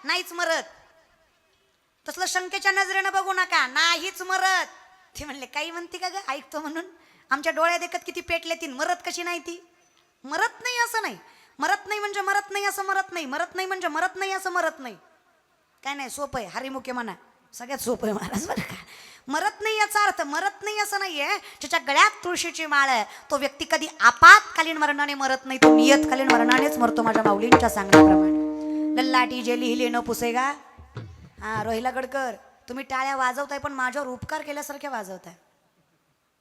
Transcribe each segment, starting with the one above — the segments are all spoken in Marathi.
नाहीच मरत. तसलं शंकेच्या नजरेनं बघू नका, नाहीच मरत. ते म्हणले काही म्हणते का ग, ऐकतो म्हणून. आमच्या डोळ्या देखत किती पेटले तीन, मरत कशी नाही ती. मरत नाही असं नाही, मरत नाही म्हणजे मरत नाही असं मरत नाही, मरत नाही म्हणजे मरत नाही असं मरत नाही. काय नाही, सोपं आहे. हरिमुखे म्हणा, सगळ्यात सोपं आहे महाराज बरं का. मरत नाही याचा अर्थ मरत नाही असं नाहीये. ज्याच्या गळ्यात तुळशीची माळ आहे तो व्यक्ती कधी आपातकालीन मरणाने मरत नाही, तो नियतकालीन मरणानेच मरतो. माझ्या माऊलींच्या सांगण्याप्रमाणे. लल्लाटी जे लिहिले न पुसेगा. हा रोहिला गडकर, तुम्ही टाळ्या वाजवताय पण माझ्यावर उपकार केल्यासारख्या वाजवताय.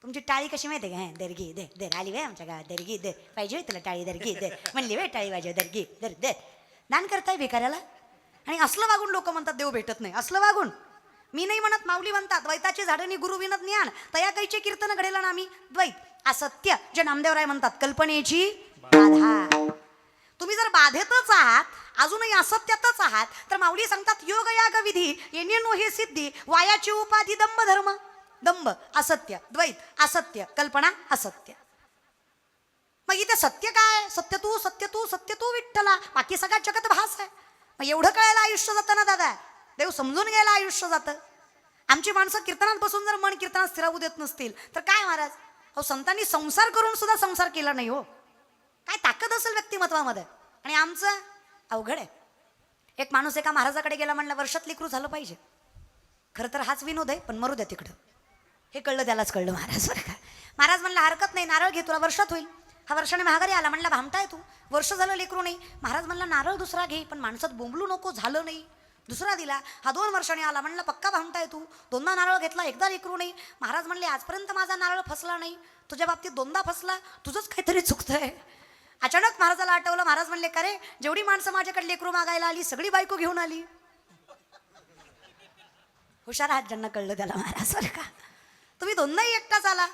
तुमची टाळी कशी माहिती आहे का, दर्गी दे दे, आली वे आमच्या गावात दर्गी दे, पाहिजे तुला टाळी दर्गी दे म्हणली वे, टाळी वाजव दर्गी दर दे. दान करताय भिकाऱ्याला. आणि असलं वागून लोक म्हणतात देव भेटत नाही. असलं वागून मी नाही म्हणत, माऊली म्हणतात द्वैताची झाडणी गुरु विनत ज्ञान तया कैचे कीर्तन घडेला ना आम्ही द्वैत असत्य. जे नामदेवराय म्हणतात कल्पनेची बाधा. तुम्ही जर बाधेतच आहात, अजूनही असत्यातच आहात, तर माऊली सांगतात योग याग विधी येणेनो हे सिद्धी वायाची उपाधी दंभ धर्म. दंभ असत्य, द्वैत असत्य, कल्पना असत्य. मग इथे सत्य काय? सत्य तू सत्य तू सत्य तू विठ्ठला, बाकी सगळ्या जगत भास आहे. मग एवढं कळायला आयुष्य जातं ना दादा, देव समजून घ्यायला आयुष्य जातं. आमची माणसं कीर्तनात बसून जर मन कीर्तनात स्थिरावू देत नसतील तर काय महाराज. अहो संतांनी संसार करून सुद्धा संसार केला नाही हो. काय ताकद असेल व्यक्तिमत्वामध्ये. आणि आमचं अवघड आहे. एक माणूस एका महाराजाकडे गेला, म्हणला वर्षात लेकरू झालं पाहिजे. खरं तर हाच विनोद आहे, पण मरू द्या तिकडं. हे कळलं त्यालाच कळलं महाराज बरं का. महाराज म्हणला हरकत नाही, नारळ घे, तुला वर्षात होईल. हा वर्षाने महागारी आला. म्हणला भामटाय तू, वर्ष झालं लेकरू नाही. महाराज म्हणला नारळ दुसरा घे, पण माणसात बोंबलू नको, झालं नाही. दुसरा दिला. हा 2 वर्षाने आला. म्हणला पक्का भामटाय तू, 2दा नारळ घेतला, एकदा लेकरू नाही. महाराज म्हणले आजपर्यंत माझा नारळ फसला नाही, तुझ्या बाबतीत 2दा फसला, तुझंच काहीतरी चुकतंय. अचानक महाराजाला आठवलं. महाराज म्हणले का रे, जेवढी माणसं माझ्याकडे लेकरू मागायला आली सगळी बायको घेऊन आली. हुशार आहात ज्यांना कळलं त्याला महाराज बरं का. तुम्ही 2दाही एकटाच आला.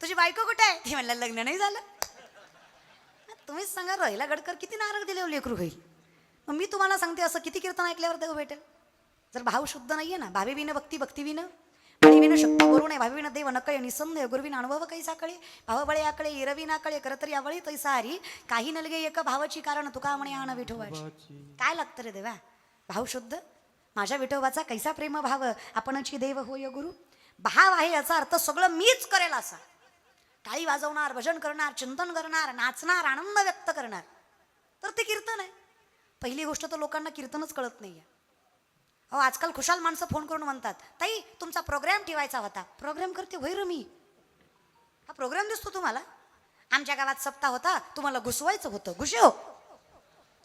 तुझी बायको कुठे आहे? ती म्हणलं लग्न नाही झालं. तुम्हीच सांगा रोहिला गडकर किती नारळ दिले लेकरू होईल. मग मी तुम्हाला सांगते, असं किती कीर्तन ऐकल्यावर देव भेटेल. जर भाव शुद्ध नाहीये ना, भावेविन भक्ती भक्तीविन भावीविन शक्ती करू नये. भावीविन देव नकळे निसंदेह गुरुविन अनुभव कैसा कळे. भाव बळे आकळे इरविना कळे करतरी आवळे तैसा हरी काही नलगे एक भावाची कारण तुका म्हणे आण विठोबाची. काय लागतं रे देवा? भाव शुद्ध. माझ्या विठोबाचा कैसा प्रेम भाव आपणची देव होय गुरु. भाव आहे याचा अर्थ सगळं मीच करेल असा. टाळी वाजवणार, भजन करणार, चिंतन करणार, नाचणार, आनंद व्यक्त करणार, तर ते कीर्तन आहे. पहिली गोष्ट तर लोकांना कीर्तनच कळत नाहीये. अहो आजकाल खुशाल माणसं फोन करून म्हणतात ताई तुमचा प्रोग्राम ठेवायचा होता. प्रोग्राम करते होय र मी. हा प्रोग्राम दिसतो तुम्हाला? आमच्या गावात सप्ताह होता, तुम्हाला घुसवायचं होतं, घुसव.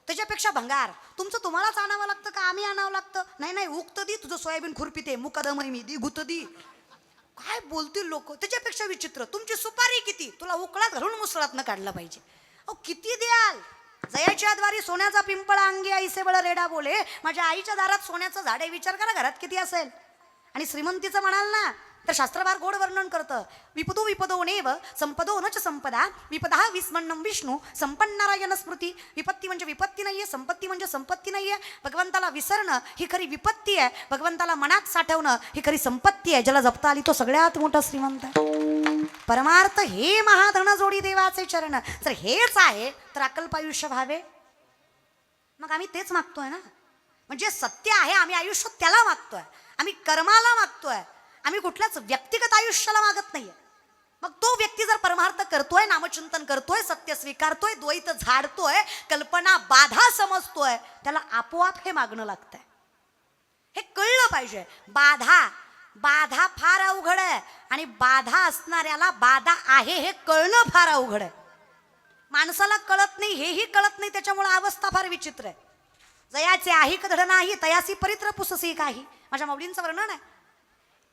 त्याच्यापेक्षा भंगार तुमचं तुम्हालाच आणावं लागतं का आम्ही आणावं लागतं? नाही नाही, उगत दी तुझं सोयाबीन खुरपीते, मुकादम मी दी गुत दी. काय बोलतील लोक. त्याच्यापेक्षा विचित्र तुमची सुपारी किती, तुला उकळात घालून मुसळात काढला पाहिजे. अहो किती द्याल? जयाच्या द्वारी सोन्याचा पिंपळा अंगी आईसे बळ रेडा बोले. माझ्या आईच्या दारात सोन्याचं झाड आहे, विचार करा घरात किती असेल. आणि श्रीमंतीचं म्हणाल ना तर शास्त्रभार गोड वर्णन करतं. विपदो विपदो नेव संपदो नच संपदा विपदा विस्मन्नम विष्णू संपन्नारायण स्मृती. विपत्ती म्हणजे विपत्ती नाहीये, संपत्ती म्हणजे संपत्ती नाहीये. भगवंताला विसरणं ही खरी विपत्ती आहे, भगवंताला मनात साठवणं ही खरी संपत्ती आहे. ज्याला जपता आली तो सगळ्यात मोठा श्रीमंत. परमार्थ हे महाधन जोडी देवाचे चरण. जर हेच आहे तर अकल्प आयुष्य व्हावे. मग आम्ही तेच मागतोय ना. म्हणजे सत्य आहे, आम्ही आयुष्य त्याला मागतोय, आम्ही कर्माला मागतोय, आम्ही कुठल्याच व्यक्तिगत आयुष्याला मागत नाहीये. मग तो व्यक्ती जर परमार्थ करतोय, नामचिंतन करतोय, सत्य स्वीकारतोय, द्वैत झाडतोय, कल्पना बाधा समजतोय, त्याला आपोआप हे मागणं लागतंय. हे कळलं पाहिजे. बाधा बाधा फार अवघड आहे. आणि बाधा असणाऱ्याला बाधा आहे हे कळणं फार अवघड आहे. माणसाला कळत नाही, हेही कळत नाही, त्याच्यामुळे अवस्था फार विचित्र आहे. जयाचे आही कधड नाही तयासी परित्र पुससी काही. माझ्या माऊलींचं वर्णन आहे.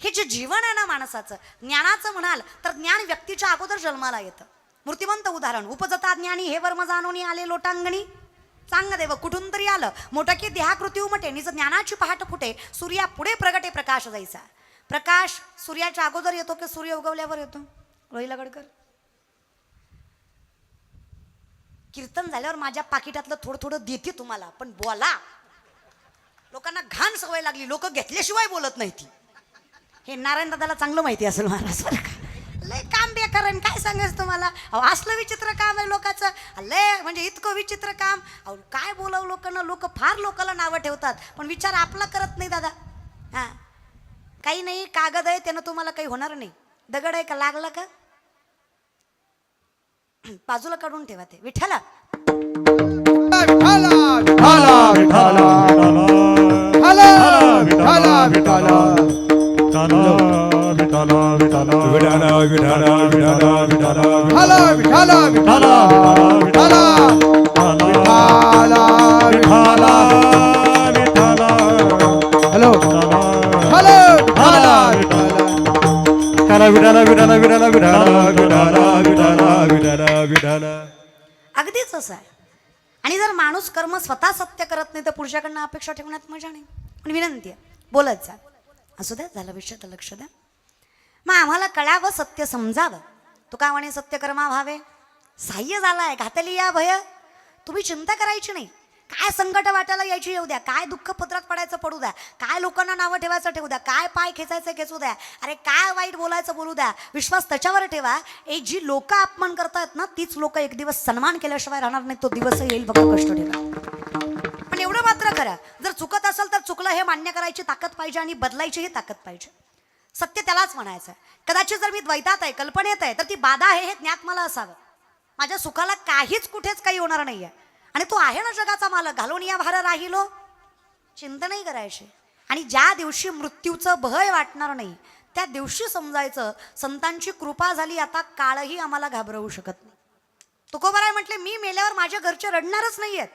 हे जे जीवन आहे ना माणसाचं, ज्ञानाचं म्हणाल तर ज्ञान व्यक्तीच्या अगोदर जन्माला येतं. मूर्तिमंत उदाहरण. उपजता ज्ञानी हे वर्म जाणून आले लोटांगणी. चांग देव कुठून तरी आलं मोठकी देहाकृती उमटे निज ज्ञानाची पहाट फुटे. सूर्या पुढे प्रगटे प्रकाश जायचा. प्रकाश सूर्याच्या अगोदर येतो की सूर्य उगवल्यावर येतो? रोहिला गडकर. कीर्तन झाल्यावर माझ्या पाकिटातलं थोडं थोडं देते तुम्हाला, पण बोला. लोकांना घाण सवय लागली, लोक घेतल्याशिवाय बोलत नाही ती. हे नारायण दादाला चांगलं माहिती असेल महाराज बरं का. लय काम बेकार आहे. काय सांगायचं तुम्हाला? अहो असलं विचित्र काम आहे लोकांचं, लय म्हणजे इतकं विचित्र काम. अहो काय बोलावं लोकांना, लोक फार लोकांना नावं ठेवतात, पण विचार आपला करत नाही दादा. हा काही नाही, कागद आहे त्यानं तुम्हाला काही होणार नाही. दगड आहे का, लागला का बाजूला काढून ठेवा ते. विठ्ठला अगदीच असं आहे. आणि जर माणूस कर्म स्वतः सत्य करत नाही तर पुरुषाकडनं अपेक्षा ठेवण्यात मजा नाही. पण विनंती आहे, बोलत जा. असू द्या, झालं विषय तर लक्ष द्या. मग आम्हाला कळावं, सत्य समजावं. तुका म्हणे सत्यकर्मा व्हावे, साह्य झालाय घातली या भय. तुम्ही चिंता करायची नाही. काय संकट वाटायला यायची येऊ द्या, काय दुःख पत्रात पडायचं पडू द्या, काय लोकांना नावं ठेवायचं ठेवू द्या, काय पाय खेचायचं खेचू द्या, अरे काय वाईट बोलायचं बोलू द्या. विश्वास त्याच्यावर ठेवा, एक जी लोक अपमान करतायत ना तीच लोक एक दिवस सन्मान केल्याशिवाय राहणार नाही. तो दिवस येईल, फक्त कष्ट ठेवा. पण एवढं मात्र करा, जर चुकत असेल तर चुकलं हे मान्य करायची ताकद पाहिजे आणि बदलायचीही ताकद पाहिजे. सत्य त्यालाच म्हणायचं. कदाचित जर मी द्वैतात आहे, कल्पनेत आहे, तर ती बाधा आहे हे ज्ञात मला असावं. माझ्या सुखाला काहीच कुठेच काही होणार नाही आहे. आणि तो आहे ना जगाचा मालक, घालून या भार राहिलो, चिंता नाही करायची. आणि ज्या दिवशी मृत्यूचं भय वाटणार नाही त्या दिवशी समजायचं संतांची कृपा झाली, आता काळही आम्हाला घाबरवू शकत नाही. तुकोबाराय म्हटले, मी मेल्यावर माझ्या घरचे रडणारच नाही आहेत.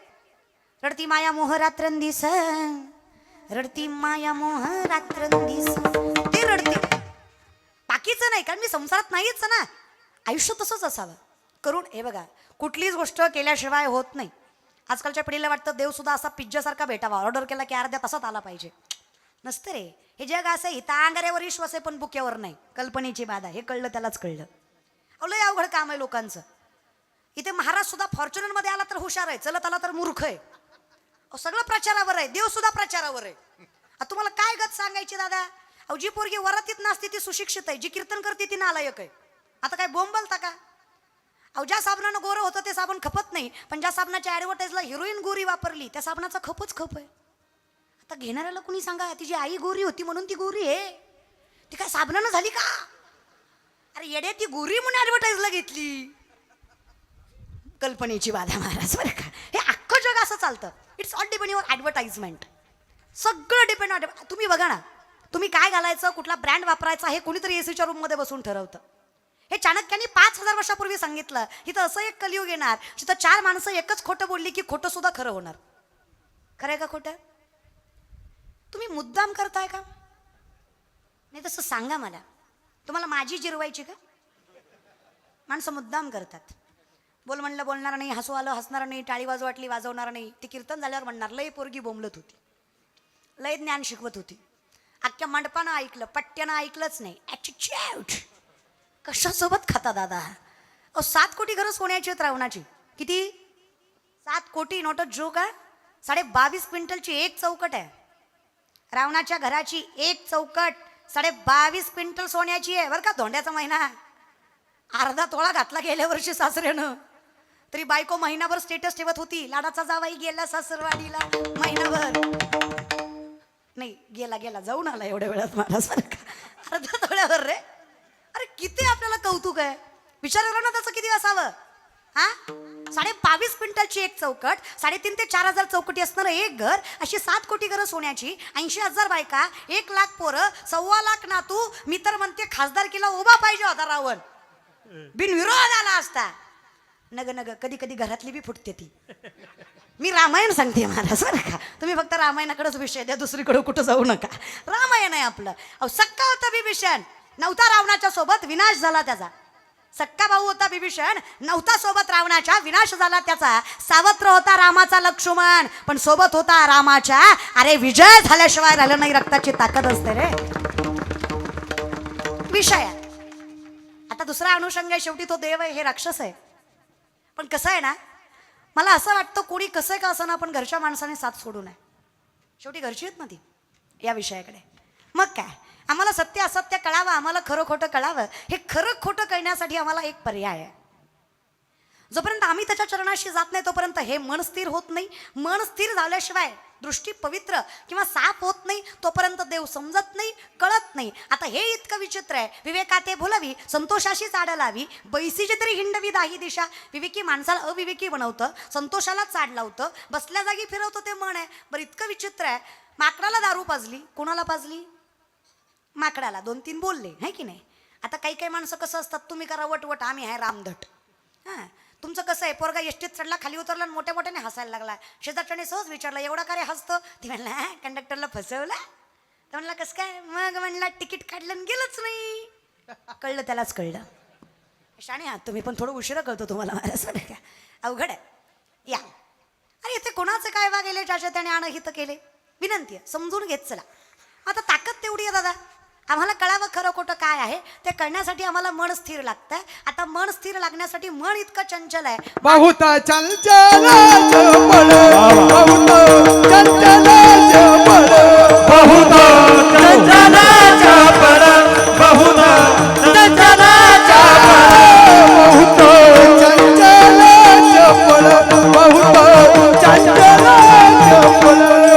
रडती माया मोह रात्रंदिस, रडती माया मोह रात्रंदिस, ते रडते, बाकीचं नाही. कारण मी संसारात नाहीच ना. आयुष्य तसंच असावं करून. हे बघा, कुठलीच गोष्ट केल्याशिवाय होत नाही. आजकालच्या पिढीला वाटतं देव सुद्धा असा पिझ्झासारखा भेटावा, ऑर्डर केला की अर्ध्या तासात आला पाहिजे. नसतं रे, हे जग असं आहे. तांगऱ्यावर विश्वास आहे पण बुक्यावर नाही. कल्पनेची बाधा, हे कळलं त्यालाच कळलं. लय अवघड काम आहे लोकांचं. इथे महाराज सुद्धा फॉर्च्युनरमध्ये आला तर हुशार आहे, चलत आला तर मूर्ख आहे. सगळं प्रचारावर आहे, देव सुद्धा प्रचारावर आहे. तुम्हाला काय गत सांगायची दादा? अहो जी पोरगी वरातीत नसते ती सुशिक्षित आहे, जी कीर्तन करते ती नालायक आहे. आता काय बोंब बोलता का? अहो ज्या साबणानं गोरं होतं ते साबण खपत नाही, पण ज्या साबणाच्या ॲडव्हर्टाईजला हिरोईन गोरी वापरली त्या साबणाचा खपच खप आहे. आता घेणाऱ्याला कुणी सांगा, तिची आई गोरी होती म्हणून ती गोरी आहे, ती काय साबणानं झाली का? अरे येड्या, ती गोरी म्हणून ॲडव्हर्टाईजला घेतली. कल्पनेची बाधा महाराज बरं का. हे अख्खं जग असं चालतं. It's all depend your advertisement. सगळं डिपेंड. तुम्ही बघा ना, तुम्ही काय घालायचं, कुठला ब्रँड वापरायचा हे कोणीतरी एसीच्या रूममध्ये बसून ठरवतं. हे चाणक्याने 5000 वर्षापूर्वी सांगितलं. इथं असं एक कलियुग येणार जिथं 4 माणसं एकच खोटं बोलली की खोटं सुद्धा खरं होणार. खरंय का खोटं? तुम्ही मुद्दाम करताय का? नाही तसं सांगा मला. तुम्हाला माझी जिरवायची का? माणसं मुद्दाम करतात. बोल म्हणलं बोलणार नाही, हसू आलं हसणार नाही, टाळी वाजव वाटली वाजवणार नाही. ती कीर्तन झाल्यावर म्हणणार लय पोरगी बोंबलत होती, लय ज्ञान शिकवत होती. अख्ख्या मंडपानं ऐकलं, पट्ट्यानं ऐकलंच नाही. ॲटिट्यूड कशासोबत खाता दादा? 7 कोटी घरं सोन्याची आहेत रावणाची. किती? 7 कोटी. नॉट अ जोक आहे. 22.5 क्विंटलची एक चौकट आहे. रावणाच्या घराची एक चौकट 22.5 क्विंटल सोन्याची आहे बरं का. धोंड्याचा महिना अर्धा तोळा घातला गेल्या वर्षी सासऱ्यानं. तरी बायको महिनाभर स्टेटस ठेवत होती, लाडाचा जावाई गेला सासरवाडीला महिनाभर. नाही गेला गेला जाऊन आला एवढ्या वेळात महाराज बरं का. अर्धा तोळ्यावर रे. अरे किती आपल्याला कौतुक आहे. विचार करा ना त्याचं किती असावं. हा 22.5 क्विंटलची एक चौकट, 3.5 ते 4,000 चौकटी असणारं एक घर, अशी 7 कोटी घरं सोन्याची, 80,000 बायका, 1 लाख पोरं, 1.25 लाख नातू. मी तर म्हणते खासदारकीला उभा पाहिजे होता रावण, बिनविरोध आला असता. नग नग कधी कधी घरातली बी फुटते ती. मी रामायण सांगते महाराज बरं का. तुम्ही फक्त रामायणाकडेच विषय द्या, दुसरीकडे कुठं जाऊ नका. रामायण आहे आपलं. अहो सक्का होता बिभीषण, नव्हता रावणाच्या सोबत, विनाश झाला त्याचा. सक्का भाऊ होता बिभीषण, नव्हता सोबत रावणाच्या, विनाश झाला त्याचा. सावत्र होता रामाचा लक्ष्मण, पण सोबत होता रामाच्या. अरे विजय झाल्याशिवाय राहिलं नाही. रक्ताची ताकद असते रे. विषय आता दुसरा अनुषंग आहे. शेवटी तो देव आहे, हे राक्षस आहे. पण कसं आहे ना, मला असं वाटतं कोणी कसं का असं ना, पण घरच्या माणसाने साथ सोडू नये. शेवटी घरची आहेत ना ती. या विषयाकडे मग काय, आम्हाला सत्य असत्य कळावं, आम्हाला खरं खोटं कळावं. हे खरं खोटं कळण्यासाठी आम्हाला एक पर्याय आहे. जोपर्यंत आम्ही त्याच्या चरणाशी जात नाही तोपर्यंत हे मन स्थिर होत नाही. मन स्थिर झाल्याशिवाय दृष्टी पवित्र किंवा साफ होत नाही, तोपर्यंत देव समजत नाही, कळत नाही. आता हे इतकं विचित्र आहे. विवेकाते भुलवी संतोषाशी चाड लावी, बैसीची तरी हिंडवी दाही दिशा. विवेकी माणसाला अविवेकी बनवतं, संतोषाला चाड लावतं, बसल्या जागी फिरवतं, ते मन आहे. बरं इतकं विचित्र आहे. माकडाला दारू पाजली, कोणाला पाजली? माकडाला. 2-3 बोलले, है की नाही. आता काही काही माणसं कसं असतात, तुम्ही करा वटवट, आम्ही आहे रामधट. हां, तुमचं कसं आहे, पोरगा एसटीत चढला, खाली उतरला आणि मोठ्या मोठ्याने हसायला लागला. शेजारच्याने सहज विचारलं, एवढा का रे हसतो? ती म्हणला, कंडक्टरला फसवलं. तर म्हणला कसं काय? मग म्हणला तिकीट काढलं आणि गेलंच नाही. कळलं, त्यालाच कळलं. शाणे आहात तुम्ही, पण थोडं उशिरा कळतो तुम्हाला महाराज, का अवघड आहे. या, अरे इथे कोणाचं काय वागेले, ज्याच्या त्याने अनहित केले. विनंती आहे, समजून घेत चला. आता ताकद तेवढी आहे दादा, आम्हाला कळावं खरं खोटं काय आहे ते कळण्यासाठी आम्हाला मन स्थिर लागतं. आता मन स्थिर लागण्यासाठी मन इतकं चंचल आहे. बहुत चंचल मन, बहुत चंचल मन, बहुत चंचल मन, बहुत चंचल मन, बहुत चंचल मन, बहुत चंचल मन, बहुत चंचल मन, बहुत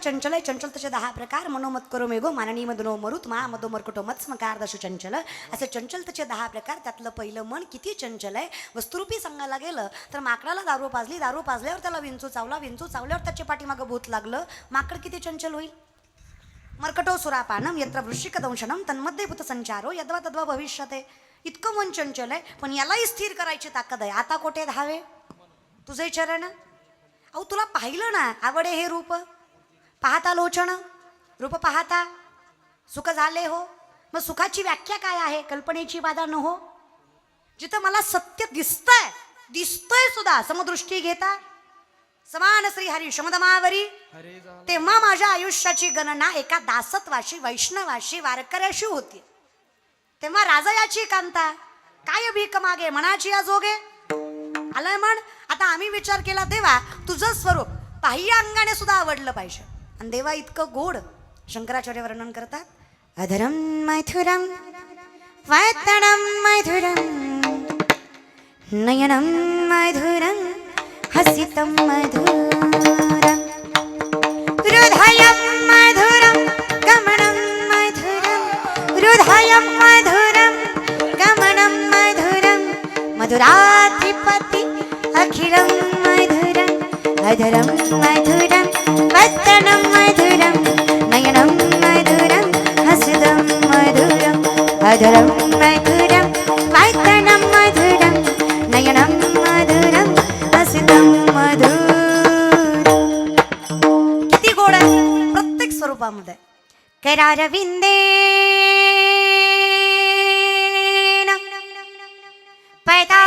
चंचल आहे. चंचल तसे 10 प्रकार. मनोमत करो मेघो माननी मदनो मरुत मा मदो मरकटो मत्स्मकार दशु चंचल. असे चंचल तसे 10 प्रकार. त्यातलं पहिलं मन किती चंचल आहे. वस्तुरूपी सांगायला गेलं तर माकडाला दारू पाजली, दारू पाजल्यावर त्याला विंचू चावला, विंचू चावल्यावर त्याच्या पाठीमागं भूत लागलं. माकड किती चंचल होईल. मर्कटो सुरापानम यत्र वृश्चिक दंशनम तन्मध्ये भूत संचारो यद्वा तद्वा भविष्यते. इतकं मन चंचल आहे, पण यालाही स्थिर करायची ताकद आहे. आता कोठे धावे तुझे चरण. अहो तुला पाहिलं ना, आवडे हे रूप पाहता लोचन, रूप पाहता सुख झाले हो. मग सुखाची व्याख्या काय आहे. कल्पनेची बाधा न हो. जिथं मला सत्य दिसतंय सुद्धा समदृष्टी घेता समान श्री हरी शमदमावरी, तेव्हा माझ्या आयुष्याची गणना एका दासत्वाशी, वैष्णवाशी, वारकऱ्याशी होती. तेव्हा राजयाची कांता काय भीक मागे मनाची आजोगे आलंय म्हण. आता आम्ही विचार केला, देवा तुझं स्वरूप बाह्य अंगाने सुद्धा आवडलं पाहिजे. आणि देवा इतकं गोड. शंकराचार्य वर्णन करतात, अधरम मैथुरम वैतणम मैथुरम नयनम मैथुरम हसितम मधुरम हृदयम मधुरम गमनम मधुरम हृदयम मधुरम गमनम मधुरम मधुराधिपति अखिलम मधुरम अधरम मधुरम वत्तनम मधुरम नयनम मधुरम हसितम मधुरम अधरम मधुरम वत्तनम मधुरम नयनम मधुरम हसितम मधुरम. किती गोड आहे प्रत्येक स्वरूपामध्ये. करारविंदे पैदा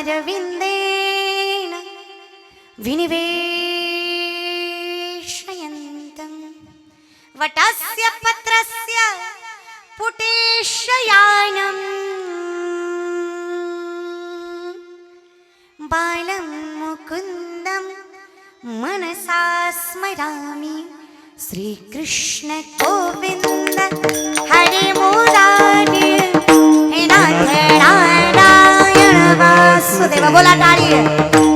मुखारविंदेन विनिवेशयन्तं वटस्य पत्रस्य पुटेशयानं बालं मुकुन्दं मनसा स्मरामि. श्रीकृष्ण गोविन्द हरे मुरारी हे नाथ नारायण वासुदेव. बोला टाळी.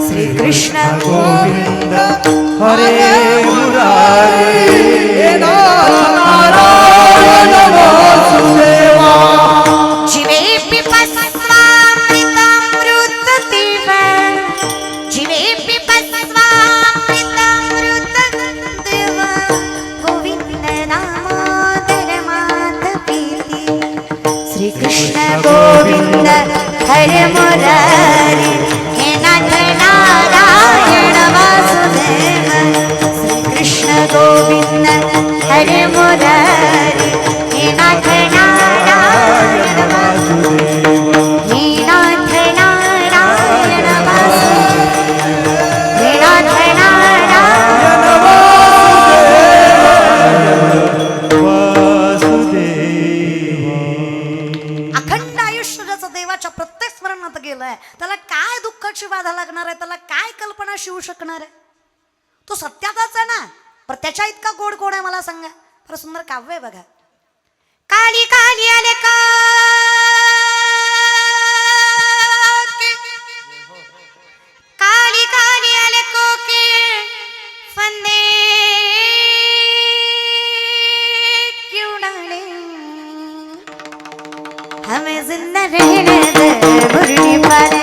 श्री कृष्ण गोविंद हरे मुरारी हे नाथ नारायण वासुदेवा. जीवे पिपस्वामृतमृतदेव जीवे पिपस्वामृतमृतदेव गोविंद नामोदर माधवीति. श्री कृष्ण गोविंद हरे मुरारी हे नाथ नारायण वासुदेव श्री कृष्ण गोविंद हरे मुरारी हे नाथ नारायण वासुदेव हे नाथ नारायण वासुदेव हे नाथ नारायण अखंड आयुष्य ज्याचं देवाच्या प्रत्येक स्मरणात गेलंय त्याला काय दुःखाची बाधा लागणार आहे, त्याला काय कल्पना शिवू शकणार आहे? तो सत्याचाच आहे ना, पण त्याच्या इतका गोड कोण आहे मला सांगा? फार सुंदर काव्य आहे बघा. काली काली आले का काली काली आले कोके फंदे क्यों डाले हमें जिंदा रहने दे मुरली पाले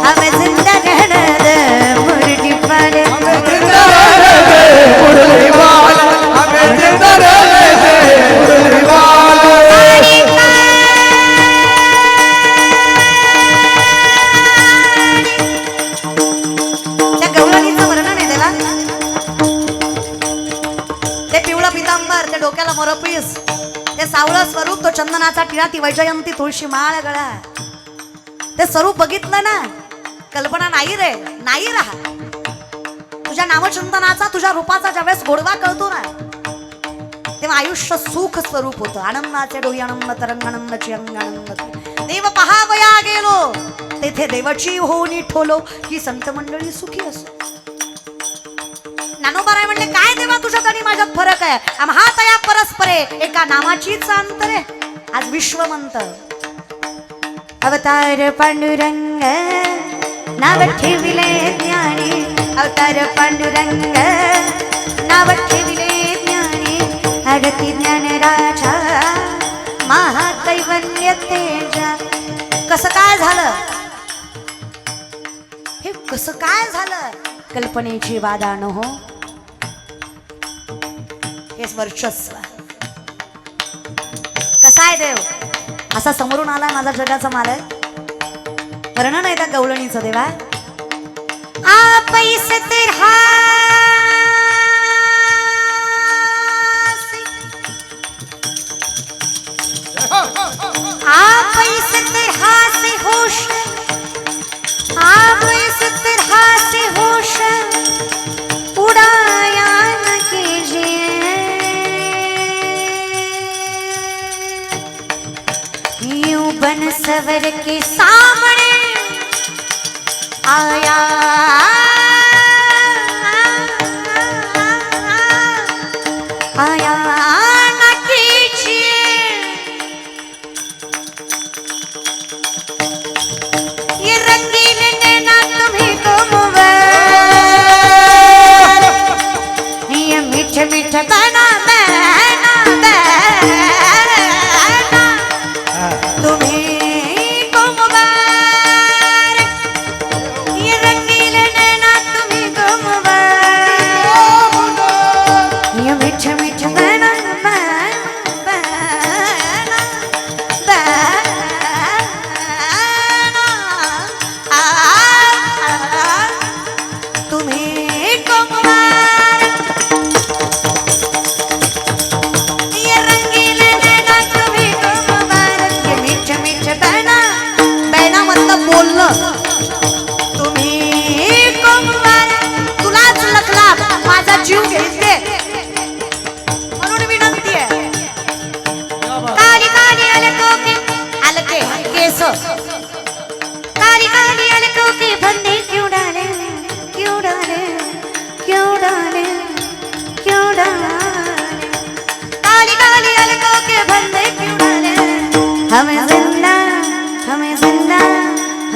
हमें जिंदा रहने दे मुरली पाले त्या गौराणीचं वर्णन आहे त्याला. ते पिवळं पितांबर, ते डोक्याला मोरपीस, ते सावळं स्वरूप, तो चंदनाचा टिळा, ती वैजयंती तुळशी माळ गळा, ते स्वरूप बघितलं ना, कल्पना नाही रे, नाही राहा. तुझ्या नामचिंतनाचा, तुझ्या रूपाचा ज्यावेळेस गोडवा कळतो ना, तेव्हा आयुष्य सुख स्वरूप होतं. आनंदाचे डोई आनंद तरंग आनंदाची अंग आनंद. देव पहावया गेलो तेथे देवाची होनी ठोलो की संत मंडळी सुखी असो. ज्ञानोबा म्हणले काय देवा तुझ्यात आणि माझ्यात फरक आहे, आम्हात या परस्परे एका नामाचीच अंतरे. आज विश्व म्हणत अवतार पांडुरंग नाव ठेविले ज्ञानी, अवतार पांडुरंग नाव ठेविले ज्ञानी, आरती ज्ञान राजा महाकैवल्य तेजा. कसं काय झालं हे, कसं काय झालं? कल्पनेची बाधा न हो, हेच वर्चस्व. कसा आहे देव? असा समोरून आला माझा जगाचा मालक. वर्णन आहे त्या गवळणीचं देवा. आप पैसे तेरा आप इस तरह से होश, आप इस तरह से होश उड़ाया न कीजिए, यूं बन सवर के सामने आया आया न कीजिए. ये रंगीन नैना तुम्ही गुमवा, ये मीठे मीठे गाना बहना बहना तुम्ही गुमवा, ये रंगीन नैना तुम्ही गुमवा, ये मीठे मीठे गाना बहना बहना तुम्हें कुमार. ये रंगीन नैना तुम्हें कुमार, ये मीठे मीठे बहना बहना मतलब बोलणं. तुम्ही कुमार, तुलाच लखला माझा जीव घेते म्हणून विनंती आहे. काली काली अलकोके अलके केस, काली काली अलकोके फंदे क्यों डाले क्यों डाले क्यों डाले क्यों डाले, काली काली अलकोके फंदे क्यों डाले. हमें जिंदा हमें जिंदा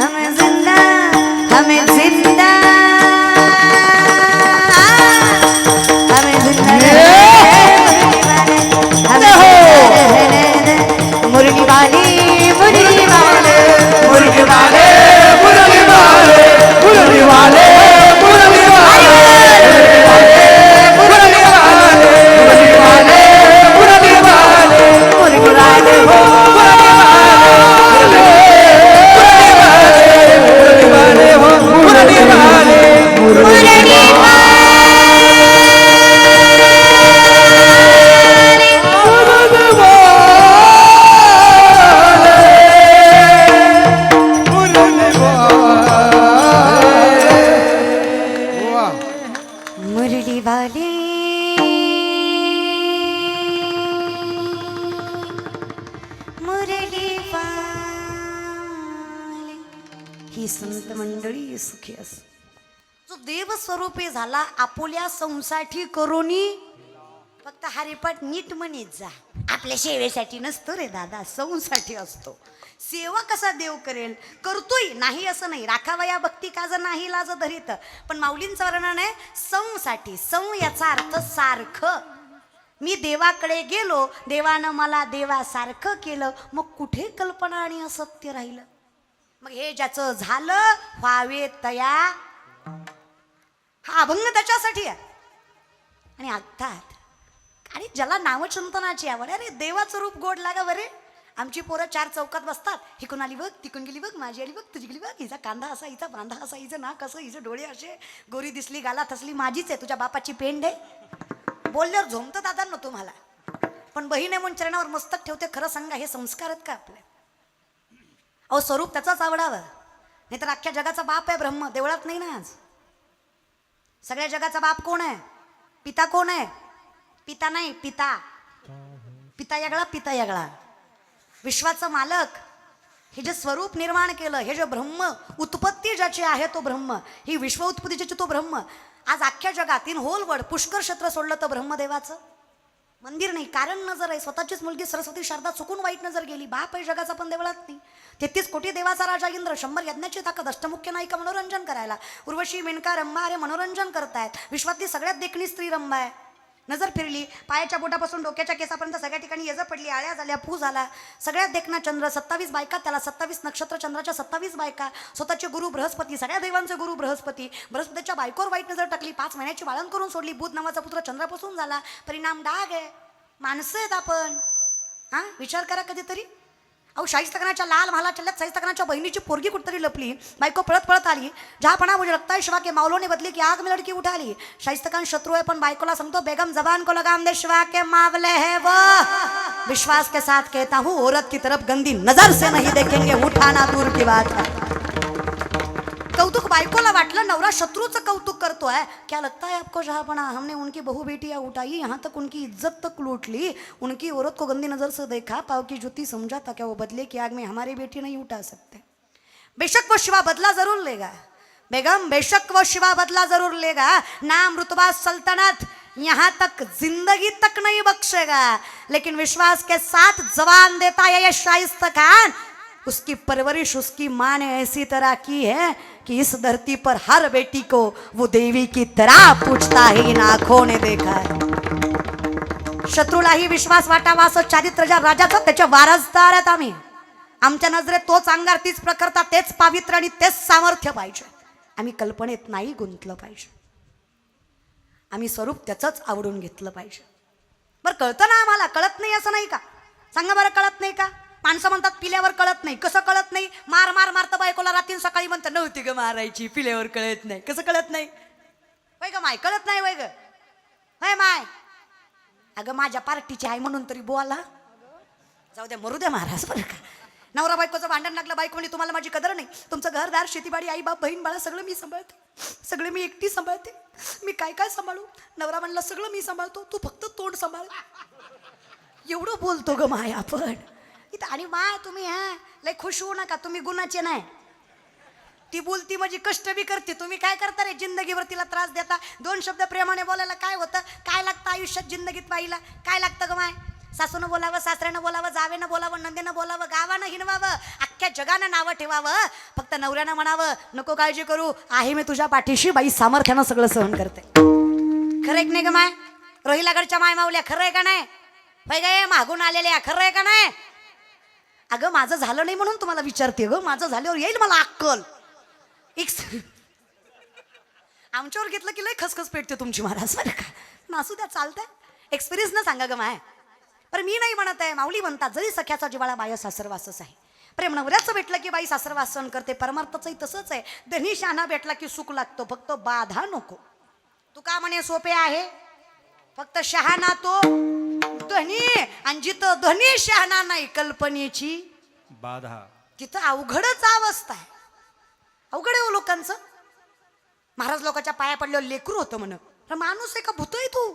हमें जिंदा हमें जिंदा हमें जिंदा मुर्गी वाली मुर्गी वाले मुर्गी वाले मुर्गी वाले मुर्गी वाले मुर्गी वाले मुर्गी वाले मुर्गी वाले मुर्गी वाले मुर्गी वाले हो मुर्गी वाले सुखी पाले ही संत मंडळी सुखी अस. जो देव स्वरूपी झाला आपुल्या संसाठी करोनी फक्त हरिपाठ नीट म्हणीत जा. आपल्या सेवेसाठी नसतो रे दादा, संसाठी असतो. सेवा कसा देव करेल करतोय नाही असं नाही. राखावया भक्ती काज नाही लाज धरीत, पण माऊलींचं वर्णन आहे संसाठी. सं याचा अर्थ सारखं. मी देवाकडे गेलो, देवानं मला देवासारखं केलं, मग कुठे कल्पना आणि असत्य राहिलं. मग हे ज्याचं झालं व्हावे तया, हा अभंग त्याच्यासाठी आहे. आणि अर्थात आणि ज्याला नावचिंतनाची आवड, अरे देवाचं रूप गोड लागा बरे. आमची पोरं चार चौकात बसतात, हिकून आली बघ, तिकून गेली बघ, माझी आली बघ, तुझी गेली बघ, हिचा कांदा असा, हिचा बांधा असा, हिचं नाक असं, हिचे डोळे असे, गोरी दिसली गालात असली, माझीच आहे, तुझ्या बापाची पेंड आहे. बोलल्यावर झोमतं दादा न तुम्हाला, पण बहीण आहे म्हणून चरणावर मस्तक ठेवते. खरं सांगा हे संस्कार आहेत का आपले? अहो स्वरूप त्याचाच आवडावं, नाही तर अख्ख्या जगाचा बाप आहे ब्रह्म, देवळात नाही ना आज. सगळ्या जगाचा बाप कोण आहे? पिता कोण आहे? पिता नाही, पिता. पिता यागळा, पिता यागळा. विश्वाचा मालक, हे जे स्वरूप निर्माण केलं, हे जे ब्रह्म, उत्पत्ती ज्याची आहे तो ब्रह्म, ही विश्व उत्पत्ती ज्याची तो ब्रह्म. आज अख्ख्या जगात इन होल वर्ल्ड पुष्कर क्षेत्र सोडलं तर ब्रह्मदेवाचं मंदिर नाही. कारण नजर आहे. स्वतःचीच मुलगी सरस्वती शारदा चुकून वाईट नजर गेली. बाप आहे जगाचा पण देवळात नाही. 33 कोटी देवाचा राजा इंद्र, 100 यज्ञाची ताकद, अष्टमुख्य नायिका मनोरंजन करायला, उर्वशी मेनका रंभा अरे मनोरंजन करतायत. विश्वातली सगळ्यात देखणी स्त्री रंभा आहे. नजर फिरली, पायाच्या बोटापासून डोक्याच्या केसापर्यंत सगळ्या ठिकाणी येजं पडली, आळ्या झाल्या, पू झाला. सगळ्यात देखना चंद्र, 27 बायका त्याला, 27 नक्षत्र, चंद्राच्या 27 बायका. स्वतःचे गुरु बृहस्पती, सगळ्या देवांचे गुरु बृहस्पती. बृहस्पतीच्या बायकोवर वाईट नजर टाकली, 5 महिन्याची बाळण करून सोडली. बुध नावाचा पुत्र चंद्रापासून झाला. परिणाम डाग आहे. माणसं आहेत आपण. हा विचार करा कधीतरी. अहो शाहिस्तखानाच्या लाल महाला चल्ल्यात शाहिस्तखानाच्या बहिणीची पोरगी कुठतरी लपली. बायको पळत पळत आली. जहापणा मुझे लगता है शिवा के मावलों ने बदली की आग में लड़की उठा ली. शाहिस्तखान शत्रु है पण बायकोला सांगतो बेगम जबान को लगाम दे, शिवा के मावले है वो. विश्वास के साथ कहता हूँ औरत की तरफ गंदी नजर से नहीं देखेंगे, उठाना दूर की बात है. कौतुक बायकोला वाटलं नवरा शत्रूचं कौतुक करतोय. क्या लगता है आपको जहापना, हमने उनकी बहू बेटियां उठाई, यहाँ तक उनकी इज्जत तक लूट ली, उनकी औरत को गंदी नजर से देखा, पाव की जुती समझा था क्या वो बदले की आग में हमारी बेटी नहीं उठा सकते. बेशक वो शिवा बदला जरूर लेगा बेगम, बेशक वो शिवा बदला जरूर लेगा. नाम रुतबा सल्तनत यहाँ तक जिंदगी तक नहीं बख्शेगा, लेकिन विश्वास के साथ जवान देता है ये शाइस्ता खान. उसकी परवरिश उसकी माँ ने ऐसी तरह की है कि इस धरती पर हर बेटी को वो देवी की तरह पूछता है, इन आंखों ने देखा है. शत्रूलाही विश्वास वाटावा असं चारित्र्य ज्या राजाचं, त्याच्या वारसदार आहेत आम्ही. आमच्या नजरेत तोच अंगार, तीच प्रखरता, तेच पावित्र्य आणि तेच सामर्थ्य पाहिजे. आम्ही कल्पनेत नाही गुंतलं पाहिजे. आम्ही स्वरूप त्याचंच आवडून घेतलं पाहिजे. बरं कळतं ना आम्हाला, कळत नाही असं नाही का? सांगा बरं, कळत नाही का? माणसं म्हणतात पिल्यावर कळत नाही. कसं कळत नाही? मार मार मारतं बायकोला, रात्री सकाळी म्हणतं नव्हती ग मारायची, पिल्यावर कळत नाही. कसं कळत नाही? वय ग माय, कळत नाही वय ग. वय माय, अगं माझ्या पार्टीची आहे म्हणून तरी बोला. जाऊ द्या, मरू द्या महाराज. बरं का, नवरा बायकोचं भांडण लागलं, बायको म्हणजे तुम्हाला माझी कदर नाही, तुमचं घरदार शेतीबाडी आई बाप बहीण बाळा सगळं मी सांभाळते, सगळे मी एकटी सांभाळते, मी काय काय सांभाळू. नवरा म्हणला सगळं मी सांभाळतो, तू फक्त तोंड सांभाळ. एवढं बोलतो ग माय आपण. आणि माय तुम्ही हा लय खुश होऊ नका, तुम्ही गुणाचे नाही. ती बोलती म्हणजे कष्ट बी करते, तुम्ही काय करता रे जिंदगीवर तिला त्रास देता. 2 शब्द प्रेमाने बोलायला काय होतं? काय लागतं आयुष्यात जिंदगीत पाहिला? काय लागतं ग माय? सासूनं बोलावं, सासऱ्यानं बोलावं, जावेनं बोलावं, नंदेनं बोलावं, गावानं हिनवावं, अख्ख्या जगानं नावं ठेवावं. फक्त नवऱ्यानं म्हणावं नको काळजी करू, आहे मी तुझ्या पाठीशी, बाई सामर्थ्यानं सगळं सहन करते. खरं आहे की नाही ग माय? रोहिलागडच्या माय मावल्या, खरं आहे का नाही? होय गे मागून आलेल्या, खरं आहे का नाही? अगं माझं झालं नाही म्हणून तुम्हाला विचारते ग, माझं झाल्यावर येईल मला अक्कल. आमच्यावर घेतलं की लय खसखस पेटते तुमची महाराज. बरं का, नासू द्या, चालतंय. एक्सपिरियन्स न सांगा ग माय. पण मी नाही म्हणत आहे, माऊली म्हणतात जरी सख्याचा जिवाळा बाया सासरवासच आहे. प्रेम नवऱ्याचं भेटलं की बाई सासरवास सहन करते. परमार्थाचंही तसंच आहे. धनी शहाणा भेटला की सुख लागतो, फक्त बाधा नको. तू का म्हणे सोपे आहे, फक्त शहाणा तो धनी, आणि जिथं धनी शहाणा नाही कल्पनेची बाधा, तिथं अवघडच अवस्था आहे. अवघड आहे लोकांचं. महाराज लोकांच्या पाया पडल्यावर लेकरू होतं म्हण. माणूस आहे का भूत आहे तू?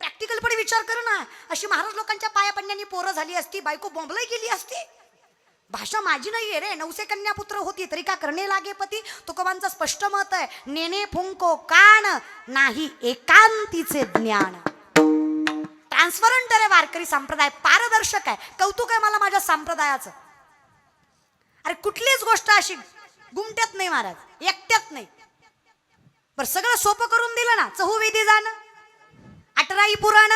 प्रॅक्टिकलपणे विचार कर ना. अशी महाराज लोकांच्या पाया पडण्यानी पोरं झाली असती, बायको बॉम्बलाही गेली असती. भाषा माझी नाहीये रे. 900 कन्यापुत्र होती तरी का करणे लागे पती. तुकोबांचं स्पष्ट मत आहे, नेने फुंको कान नाही एकांतीचे ज्ञान. ट्रान्सफरंट आहे वारकरी संप्रदाय, पारदर्शक आहे. कौतुक आहे मला माझ्या संप्रदायाचं. अरे कुठलीच गोष्ट अशी गुमट्यात नाही महाराज, एकट्यात नाही. बरं सगळं सोपं करून दिलं ना, चहुवेदी जाणं, 18 पुराण,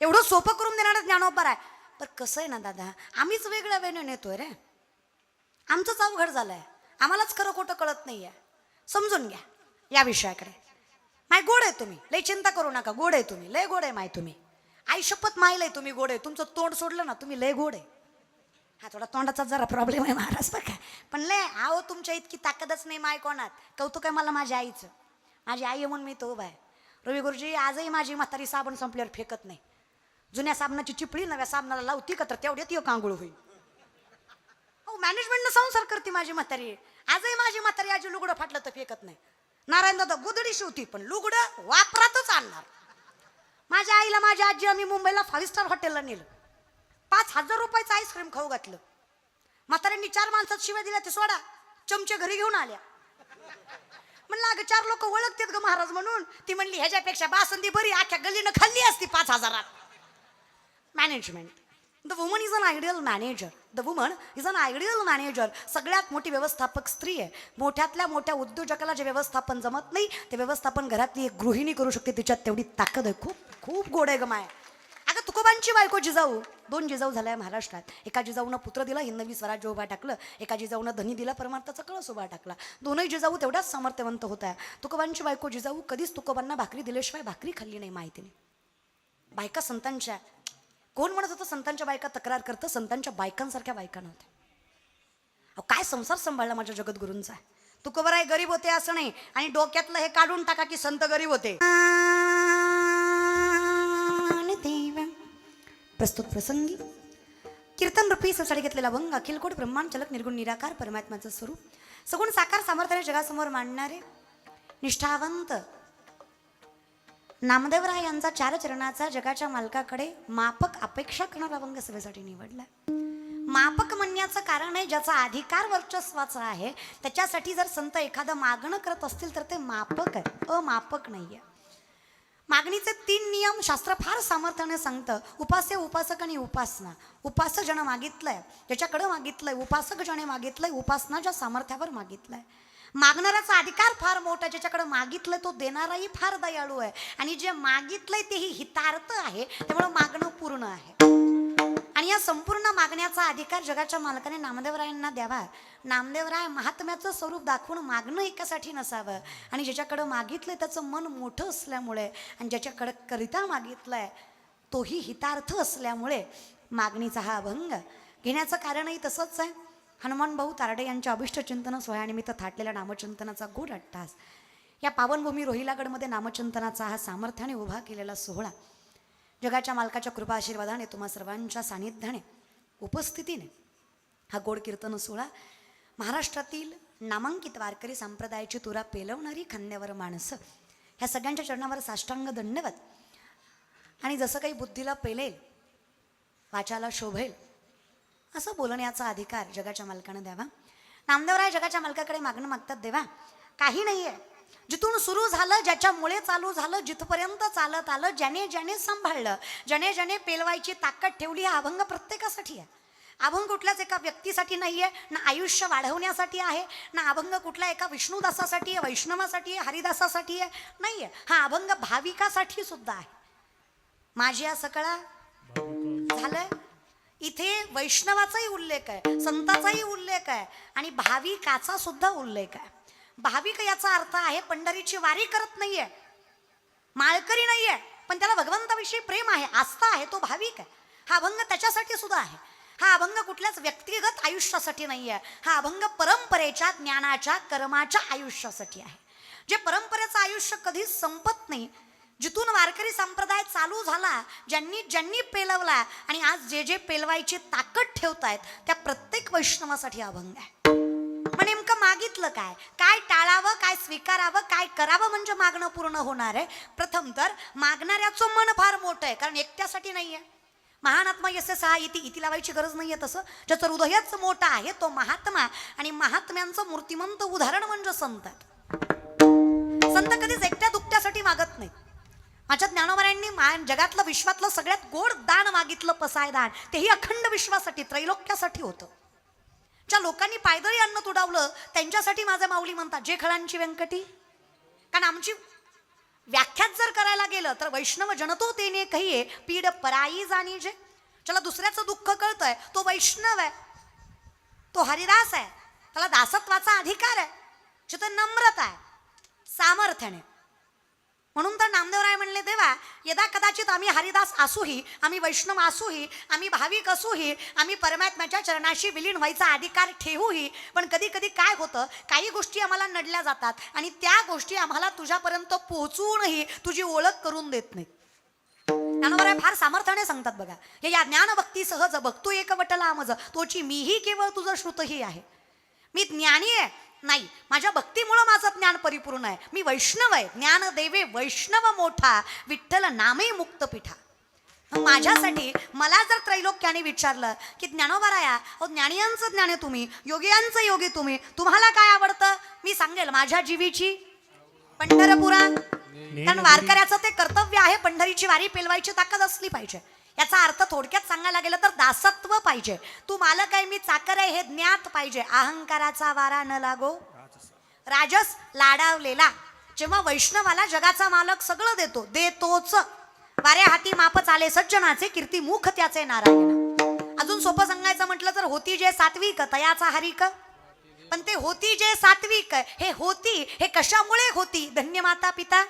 एवढं सोपं करून देणारं ज्ञानोबा आहे. पण कसं आहे ना दादा, आम्हीच वेगळ्या वेळेने नेतोय रे. आमचंच अवघड झालंय, आम्हालाच खरं खोटं कळत नाहीये. समजून घ्या या विषयाकडे. माय गोड आहे तुम्ही, लय चिंता करू नका. गोड आहे तुम्ही, लय गोड आहे माय तुम्ही. आई शपथ मायलंय तुम्ही गोड आहे. तुमचं तोंड सोडलं ना तुम्ही लय गोड आहे. हा थोडा तोंडाचा जरा प्रॉब्लेम आहे महाराज बघा, पण लय आहो तुमच्या इतकी ताकदच नाही माय कोणात. कौतुक आहे मला माझ्या आईचं. माझी आई आहे म्हणून मी तो उभा आहे. रवी गुरुजी आजही माझी म्हातारी साबण संपल्यावर फेकत नाही. जुन्या साबणाची चिपळी नव्या साबणाला लावती का तर तेवढ्यात ती कांगुळ होईल. हो मॅनेजमेंटनं संसार करते माझी म्हातारी. आजही माझी म्हातारी आजी लुगडं फाटलं तर फेकत नाही. नारायण दादा गोदडी शिवती पण लुगडं वापरातच आणणार. माझ्या आईला माझी आजी आम्ही मुंबईला 5 स्टार हॉटेलला नेलं. 5,000 रुपयाचं आईस्क्रीम खाऊ घातलं. म्हाताऱ्यांनी 4 माणसात शिव्या दिल्या ते सोडा, चमचे घरी घेऊन आल्या. म्हणलं अगं 4 लोक ओळखतात ग महाराज म्हणून. ती म्हणली ह्याच्यापेक्षा बासंदी बरी अख्ख्या गल्लीनं खाल्ली असती 5,000. Management. The woman is an ideal manager. The woman is an ideal manager. सगळ्यात मोठी व्यवस्थापक स्त्री आहे. मोठ्यातल्या मोठ्या उद्योजकाला जे व्यवस्थापन जमत नाही ते व्यवस्थापन घरातली एक गृहिणी करू शकते. तिच्यात तेवढी ताकद आहे. खूप खूप गोड आहे ग माय. अगं तुकोबांची बायको जिजाऊ, 2 जिजाऊ झाल्या महाराष्ट्रात. एका जिजाऊनं पुत्र दिला, हिंदवी स्वराज्य उभा टाकलं. एका जिजाऊनं धनी दिला, परमार्थाचा कळस उभा टाकला. दोनही जिजाऊ तेवढ्याच सामर्थ्यवंत होत्या. तुकोबांची बायको जिजाऊ कधीच तुकोबांना भाकरी दिल्याशिवाय भाकरी खाल्ली नाही माहितीने. बायका संतांच्या, कोण म्हणत होतं संतांच्या बायका तक्रार करतं, संतांच्या बायकांसारख्या बायका नव्हत्या. अहो काय संसार सांभाळला माझ्या जगद्गुरूंचा. तुकोबराय गरीब होते असं नाही, आणि डोक्यातलं हे काढून टाका की संत गरीब होते. प्रस्तुत प्रसंगी कीर्तन रूपी ससाडी घेतलेला अभंग अखिल कोट ब्रह्मांड चलक निर्गुण निराकार परमात्म्याचं स्वरूप सगुण साकार सामर्थ्याने जगासमोर मांडणारे निष्ठावंत नामदेवराय यांचा 4 चरणाचा जगाच्या मालकाकडे मापक अपेक्षा करणारा अभंग सभेसाठी निवडला. मापक म्हणण्याचं कारण आहे ज्याचा अधिकार वर्चस्वाचा आहे त्याच्यासाठी जर संत एखादं मागणं करत असतील तर ते मापक आहे, अमापक नाही आहे. मागणीचे 3 नियम शास्त्र फार सामर्थ्याने सांगतं. उपास्य, उपासक आणि उपासना. उपासक ज्यानं मागितलंय, ज्याच्याकडे मागितलंय, उपासक ज्याने मागितलंय, उपासना ज्या सामर्थ्यावर मागितलंय. मागणाऱ्याचा अधिकार फार मोठा. ज्याच्याकडे मागितलंय तो देणाराही फार दयाळू आहे, आणि जे मागितलंय तेही हितार्थ आहे, त्यामुळे मागणं पूर्ण आहे. आणि या संपूर्ण मागण्याचा अधिकार जगाच्या मालकाने नामदेवरायांना द्यावा. नामदेवराय महात्म्याचं स्वरूप दाखवून मागणं एकासाठी नसावं, आणि ज्याच्याकडं मागितलंय त्याचं मन मोठं असल्यामुळे आणि ज्याच्याकडं करिता मागितलंय तोही हितार्थ असल्यामुळे मागणीचा हा अभंग घेण्याचं कारणही तसंच आहे. हनुमान भाऊ तारडे यांच्या अभिष्ट चिंतन सोहळ्यानिमित्त थाटलेल्या नामचिंतनाचा गोड अट्टास या पावनभूमी रोहिलागडमध्ये नामचिंतनाचा हा सामर्थ्याने उभा केलेला सोहळा जगाच्या मालकाच्या कृपा आशीर्वादाने तुम्हा सर्वांच्या सानिध्याने उपस्थितीने हा गोड कीर्तन सोहळा महाराष्ट्रातील नामांकित वारकरी संप्रदायाची तुरा पेलवणारी खांद्यावर माणसं ह्या सगळ्यांच्या चरणावर साष्टांग दंडवत आणि जसं काही बुद्धीला पेलेल वाचाला शोभेल असं बोलण्याचा अधिकार जगाच्या मालकानं द्यावा. नामदेवराय जगाच्या मालकाकडे मागणं मागतात, देवा काही नाही आहे, जिथून सुरू झालं, ज्याच्यामुळे चालू झालं, जिथपर्यंत चालत आलं, ज्याने ज्याने सांभाळलं, ज्याने ज्याने पेलवायची ताकद ठेवली, हा अभंग प्रत्येकासाठी आहे. अभंग कुठल्याच एका व्यक्तीसाठी नाही आहे, ना आयुष्य वाढवण्यासाठी आहे, ना अभंग कुठल्या एका विष्णुदासासाठी आहे, वैष्णवासाठी आहे, हरिदासासाठी आहे, नाही आहे. हा अभंग भाविकासाठी सुद्धा आहे. माझी या सकळा झालंय इथे वैष्णवाचाही उल्लेख आहे, संताचाही उल्लेख आहे, आणि भाविकाचा सुद्धा उल्लेख आहे. भाविक याचा अर्थ आहे पंढरीची वारी करत नाहीये, माळकरी नाहीये, पण त्याला भगवंताविषयी प्रेम आहे, आस्था आहे, तो भाविक आहे. हा अभंग त्याच्यासाठी सुद्धा आहे. हा अभंग कुठल्याच व्यक्तिगत आयुष्यासाठी नाही आहे. हा अभंग परंपरेच्या, ज्ञानाच्या, कर्माच्या आयुष्यासाठी आहे. जे परंपरेचं आयुष्य कधीच संपत नाही, जिथून वारकरी संप्रदाय चालू झाला, ज्यांनी ज्यांनी पेलवला आणि आज जे जे पेलवायची ताकद ठेवतायत त्या प्रत्येक वैष्णवासाठी अभंग आहे. मग नेमकं मागितलं काय, काय टाळावं, काय स्वीकारावं, काय करावं म्हणजे मागणं पूर्ण होणार आहे. प्रथम तर मागणाऱ्याचं मन फार मोठं आहे, कारण एकट्यासाठी नाही आहे. महानात्मा यस्य सहा इति इति लावायची गरज नाहीये. तसं ज्याचं हृदयच मोठा आहे तो महात्मा, आणि महात्म्यांचं मूर्तिमंत उदाहरण म्हणजे संत. संत कधीच एकट्या दुकट्यासाठी मागत नाही. माझ्या ज्ञानोबरायांनी जगातलं विश्वातलं सगळ्यात गोड दान मागितलं, पसाय दान, तेही अखंड विश्वासाठी, त्रैलोक्यासाठी होतं. ज्या लोकांनी पायदळी अन्न तुडावलं त्यांच्यासाठी माझे माऊली म्हणतात जे खळांची व्यंकटी. कारण आमची व्याख्यात जर करायला गेलं तर वैष्णव जनतो तेने कहिये पीड पराई जाणी जे. ज्याला दुसऱ्याचं दुःख कळतंय तो वैष्णव आहे, तो हरिदास आहे, त्याला दासत्वाचा अधिकार आहे, जिथे नम्रता आहे, सामर्थ्याने. म्हणून तर नामदेवराय म्हणले, देवा यदा कदाचित आम्ही हरिदास असूही, आम्ही वैष्णव असूही, आम्ही भाविक असूही, आम्ही परमात्म्याच्या चरणाशी विलीन व्हायचा अधिकार ठेवूही, पण कधी कधी काय होतं, काही गोष्टी आम्हाला नडल्या जातात आणि त्या गोष्टी आम्हाला तुझ्यापर्यंत पोहोचूनही तुझी ओळख करून देत नाहीत. ज्ञानोबराय फार सामर्थ्याने सांगतात बघा, हे या ज्ञानभक्ती सहज बघतो एक वटला मज तोची मीही केवळ तुझं श्रुतही आहे. मी ज्ञानी आहे नाही, माझ्या भक्तीमुळं माझं ज्ञान परिपूर्ण आहे. मी वैष्णव आहे, ज्ञान देवे वैष्णव मोठा, विठ्ठल नामे मुक्त पिठा. माझ्यासाठी मला जर त्रैलोक्याने विचारलं की ज्ञानोबराया ज्ञानियांचं ज्ञान आहे तुम्ही, योगियांचं योगी तुम्ही, तुम्हाला काय आवडतं, मी सांगेल माझ्या जीवीची पंढरपुरा. कारण वारकऱ्याचं ते कर्तव्य आहे, पंढरीची वारी पेलवायची ताकद असली पाहिजे. याचा अर्थ थोडक्यात सांगायला गेलं तर दासत्व पाहिजे. तू मालक आहे मी चाकर आहे हे ज्ञात पाहिजे. अहंकाराचा वारा न लागो, राजस लाडावलेला. जेव्हा वैष्णवाला जगाचा मालक सगळं देतो, देतोच. वाऱ्या हाती माप चाले सज्जनाचे, कीर्ती मुख त्याचे नारायण. अजून सोपं सांगायचं म्हटलं तर होती जे सात्विक तयाचा हरिक. पण ते होती जे सात्विक हे होती हे कशामुळे होती, धन्य माता पिता.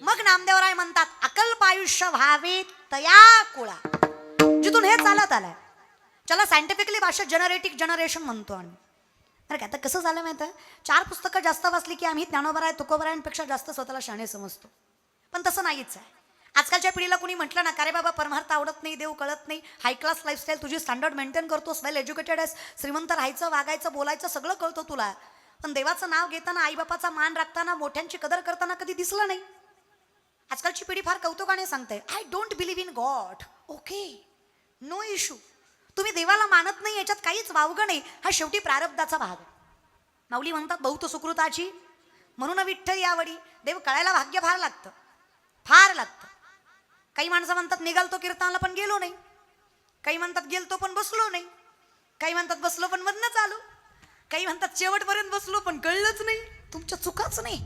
मग नामदेवराय म्हणतात अकल्प आयुष्य व्हावे तया कुळा. जिथून हे चालत आलंय, ज्याला सायंटिफिकली भाषेत जनरेटिक जनरेशन म्हणतो आम्ही. अरे काय आता कसं झालं माहिती आहे, 4 पुस्तकं जास्त वाचली की आम्ही ज्ञानोबराय तुकोबरायांपेक्षा जास्त स्वतःला शाणे समजतो. पण तसं नाहीच आहे. आजकालच्या पिढीला कुणी म्हटलं ना का रे बाबा परमार्थ आवडत नाही, देव कळत नाही, हाय क्लास लाईफस्टाईल तुझी स्टँडर्ड मेंटेन करतोस, वेल एज्युकेटेड आहेस, श्रीमंत राहायचं वागायचं बोलायचं सगळं कळतं तुला, पण देवाचं नाव घेताना आईबापाचा मान राखताना मोठ्यांची कदर करताना कधी दिसलं नाही. आजकालची पिढी फार कौतुकाने सांगते I don't believe in God. Okay, no issue. तुम्ही देवाला मानत नाही याच्यात काहीच वावगं नाही, हा शेवटी प्रारब्धाचा भाग आहे. माऊली म्हणतात बहुत सुकृताची म्हणून विठ्ठल यावडी. देव कळायला भाग्य फार लागतं, फार लागतं. काही माणसं म्हणतात निघालतो कीर्तनाला पण गेलो नाही, काही म्हणतात गेलतो पण बसलो नाही, काही म्हणतात बसलो पण मधनं चालू, काही म्हणतात शेवटपर्यंत बसलो पण कळलंच नाही. तुमच्या चुकाच नाही,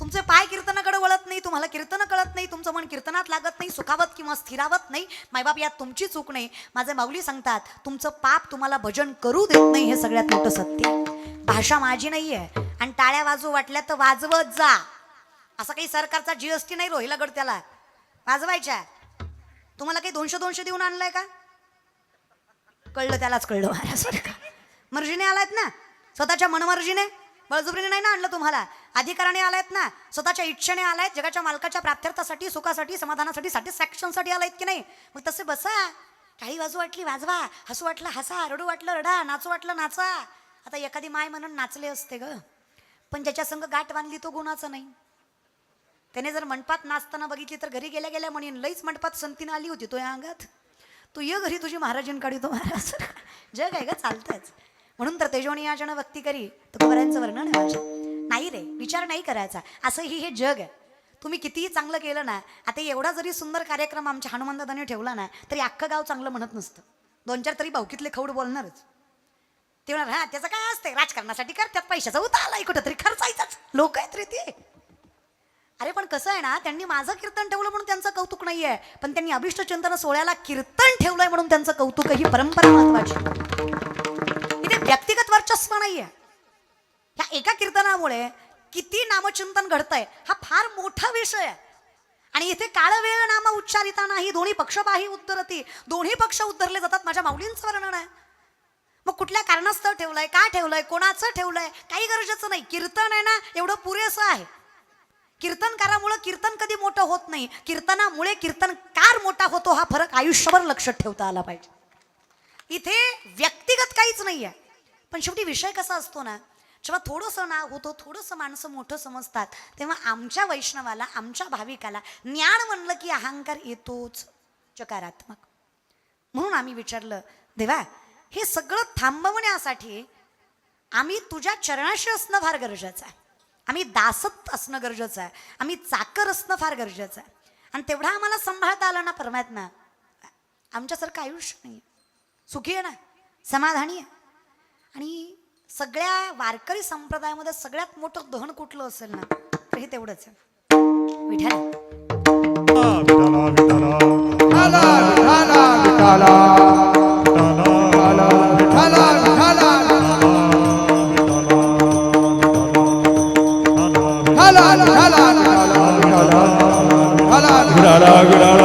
तुमचे पाय कीर्तनाकडे वळत नाही, तुम्हाला कीर्तन कळत नाही, तुमचं मन कीर्तनात लागत नाही, सुखावत किंवा स्थिरावत नाही. मायबाप यात तुमची चूक नाही. माझे माऊली सांगतात तुमचं पाप तुम्हाला भजन करू देत नाही, हे सगळ्यात मोठं सत्य. भाषा माझी नाही आहे आणि टाळ्या वाजवू वाटल्या तर वाजवत जा. असा काही सरकारचा जीएसटी नाही रोहिला गड त्याला वाजवायच्या. तुम्हाला काही 200 देऊन आणलंय का, कळलं त्यालाच कळलं महाराज. मर्जीने आलायत ना, स्वतःच्या मनमर्जीने, बळजुबरीने नाही ना आणलं तुम्हाला, अधिकाराने आलायत ना, स्वतःच्या इच्छेने आलायत, जगाच्या मालकाच्या प्राप्त्यर्थासाठी, सुखासाठी, समाधानासाठी, सॅटिस्फॅक्शनसाठी आलायत की नाही. मग तसे बसा, काही वाजू वाटली वाजवा, हसू वाटलं हसा, रडू वाटलं रडा, नाचू वाटलं नाचा. आता एखादी माय म्हणून नाचले असते ग, पण ज्याच्या संग गाठ बांधली तो गुणाचा नाही. त्याने जर मंडपात नाचताना बघितली तर घरी गेल्या गेल्या म्हणेन लईच मंडपात संतीनं आली होती तो या अंगात, तू ये घरी तुझी महाराजींकडे तो महाराज. जग आहे ग, चालतंच. म्हणून तर तेजोनी याचन भक्ती करी तुकोबरायांचं वर्णन आहे माझ्या. नाही रे, विचार नाही करायचा, असंही हे जग आहे. तुम्ही कितीही चांगलं केलं ना, आता एवढा जरी सुंदर कार्यक्रम आमच्या हनुमंतदाने ठेवला ना तरी अख्खं गाव चांगलं म्हणत नसतं. 2-4 तरी भावकीतले खौड बोलणारच. ते म्हणणार हा त्याचं काय असते, राजकारणासाठी करतात, पैशाचा उतारलाय कुठं तरी खर्चायचाच, लोक आहेत रे ते. अरे पण कसं आहे ना, त्यांनी माझं कीर्तन ठेवलं म्हणून त्यांचं कौतुक नाही आहे, पण त्यांनी अभिष्टचिंतन सोहळ्याला कीर्तन ठेवलंय म्हणून त्यांचं कौतुक. ही परंपरा महत्वाची. इथे व्यक्तिगत वर्चस्व नाही आहे. ह्या एका कीर्तनामुळे किती नामचिंतन घडतंय हा फार मोठा विषय आहे. आणि इथे काळ वेळ नाम उच्चारिता नाही, दोन्ही पक्षपाही उद्धरती, दोन्ही पक्ष उद्धरले जातात. माझ्या माऊलींचं वर्णन आहे. मग कुठल्या कारणास्तव ठेवलंय, का ठेवलंय, कोणाचं ठेवलंय, काही गरजेचं नाही. कीर्तन आहे ना एवढं पुरेसं आहे. कीर्तनकारामुळे कीर्तन कधी मोठं होत नाही, कीर्तनामुळे कीर्तनकार मोठा होतो. हा फरक आयुष्यभर लक्षात ठेवता आला पाहिजे. इथे व्यक्तिगत काहीच नाही आहे. पण शेवटी विषय कसा असतो ना, जेव्हा थोडंसं नाव होतं, थोडंसं माणसं मोठं समजतात, तेव्हा आमच्या वैष्णवाला, आमच्या भाविकाला ज्ञान म्हणलं की अहंकार येतोच. चकारात्मक म्हणून आम्ही विचारलं, देवा हे सगळं थांबवण्यासाठी आम्ही तुझ्या चरणाशी असणं फार गरजेचं आहे, आम्ही दासत असणं गरजेचं आहे, आम्ही चाकर असणं फार गरजेचं आहे. आणि तेवढा आम्हाला सांभाळता आला ना परमात्मा, आमच्यासारखं आयुष्य नाही, सुखी आहे ना, समाधानी आहे. आणि सगळ्या वारकरी संप्रदायामध्ये सगळ्यात मोठं धन कुठलं असेल ना तर हे तेवढंच आहे, विठ्ठल. विठाला विठाला विठाला विठाला विठाला विठाला विठाला विठाला विठाला विठाला